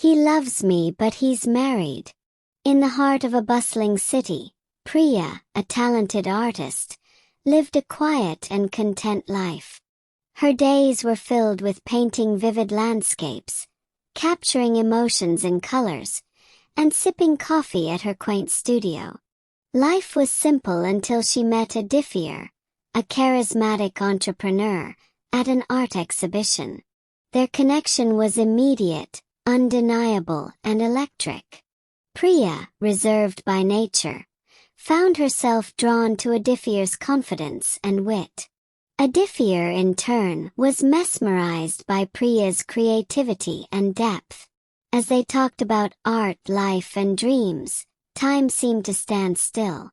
He loves me but he's married. In the heart of a bustling city, Priya, a talented artist, lived a quiet and content life. Her days were filled with painting vivid landscapes, capturing emotions in colors, and sipping coffee at her quaint studio. Life was simple until she met Aditya, a charismatic entrepreneur, at an art exhibition. Their connection was immediate, undeniable, and electric. Priya, reserved by nature, found herself drawn to Aditya's confidence and wit. Aditya, in turn, was mesmerized by Priya's creativity and depth. As they talked about art, life, and dreams, time seemed to stand still.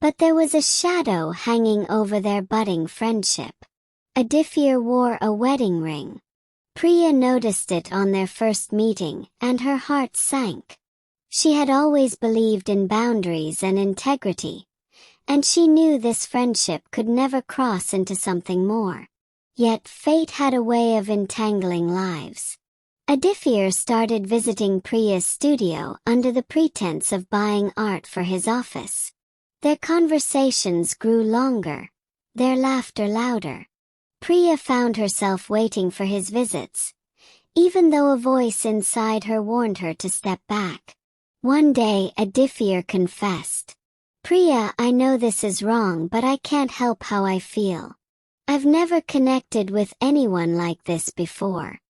But there was a shadow hanging over their budding friendship. Aditya wore a wedding ring. Priya noticed it on their first meeting, and her heart sank. She had always believed in boundaries and integrity, and she knew this friendship could never cross into something more. Yet fate had a way of entangling lives. Aditya started visiting Priya's studio under the pretense of buying art for his office. Their conversations grew longer, their laughter louder. Priya found herself waiting for his visits, even though a voice inside her warned her to step back. One day Aditya confessed, "Priya, I know this is wrong, but I can't help how I feel. I've never connected with anyone like this before.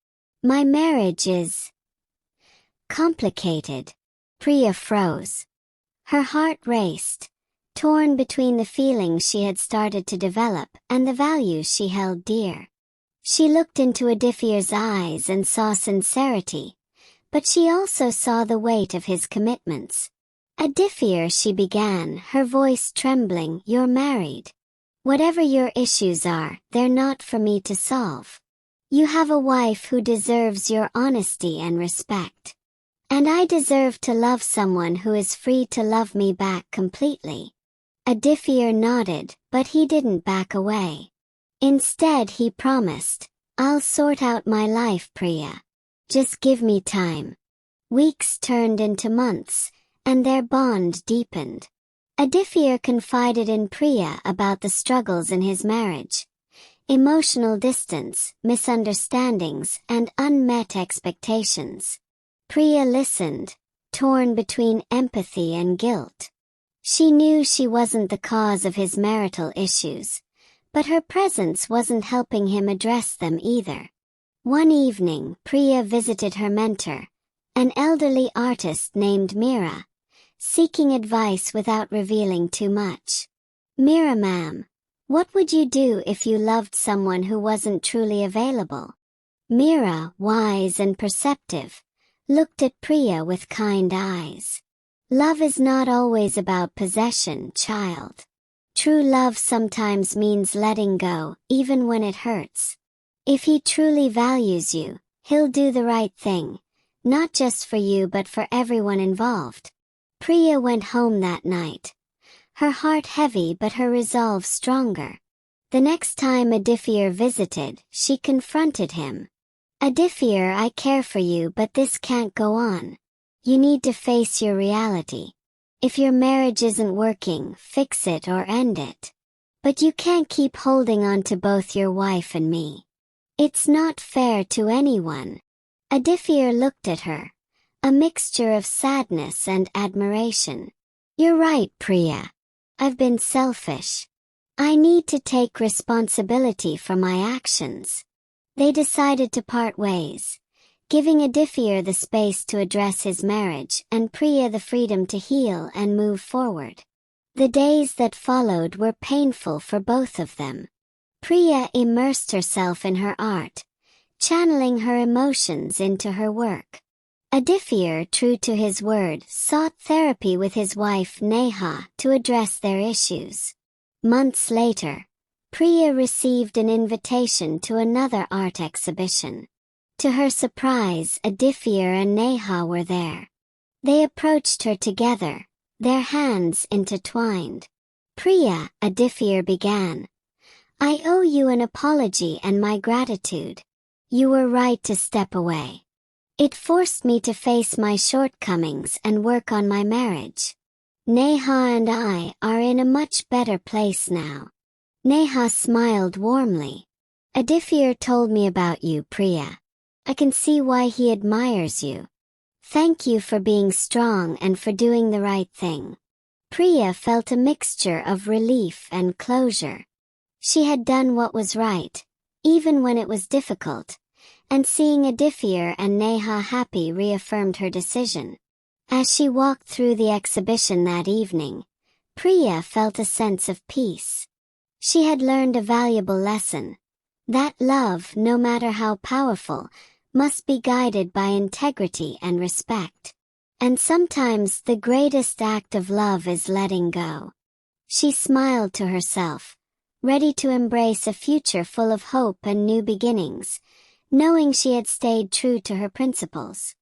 My marriage is complicated." Priya froze. Her heart raced, torn between the feelings she had started to develop and the values she held dear. She looked into Aditya's eyes and saw sincerity, but she also saw the weight of his commitments. "Aditya," she began, her voice trembling, "you're married. Whatever your issues are, they're not for me to solve. You have a wife who deserves your honesty and respect. And I deserve to love someone who is free to love me back completely." Aditya nodded, but he didn't back away. Instead he promised, "I'll sort out my life, Priya. Just give me time." Weeks turned into months, and their bond deepened. Aditya confided in Priya about the struggles in his marriage. Emotional distance, misunderstandings, and unmet expectations. Priya listened, torn between empathy and guilt. She knew she wasn't the cause of his marital issues, but her presence wasn't helping him address them either. One evening, Priya visited her mentor, an elderly artist named Meera, seeking advice without revealing too much. "Meera ma'am, what would you do if you loved someone who wasn't truly available?" Meera, wise and perceptive, looked at Priya with kind eyes. "Love is not always about possession, child. True love sometimes means letting go, even when it hurts. If he truly values you, he'll do the right thing, not just for you but for everyone involved." Priya went home that night, her heart heavy but her resolve stronger. The next time Aditya visited, she confronted him. "Aditya, I care for you, but this can't go on. You need to face your reality. If your marriage isn't working, fix it or end it. But you can't keep holding on to both your wife and me. It's not fair to anyone." Aditya looked at her, a mixture of sadness and admiration. "You're right, Priya. I've been selfish. I need to take responsibility for my actions." They decided to part ways, giving Aditya the space to address his marriage and Priya the freedom to heal and move forward. The days that followed were painful for both of them. Priya immersed herself in her art, channeling her emotions into her work. Aditya, true to his word, sought therapy with his wife Neha to address their issues. Months later, Priya received an invitation to another art exhibition. To her surprise, Aditya and Neha were there. They approached her together, their hands intertwined. "Priya," Aditya began, "I owe you an apology and my gratitude. You were right to step away. It forced me to face my shortcomings and work on my marriage. Neha and I are in a much better place now." Neha smiled warmly. "Aditya told me about you, Priya. I can see why he admires you. Thank you for being strong and for doing the right thing." Priya felt a mixture of relief and closure. She had done what was right, even when it was difficult, and seeing Aditya and Neha happy reaffirmed her decision. As she walked through the exhibition that evening, Priya felt a sense of peace. She had learned a valuable lesson: that love, no matter how powerful, must be guided by integrity and respect. And sometimes the greatest act of love is letting go. She smiled to herself, ready to embrace a future full of hope and new beginnings, knowing she had stayed true to her principles.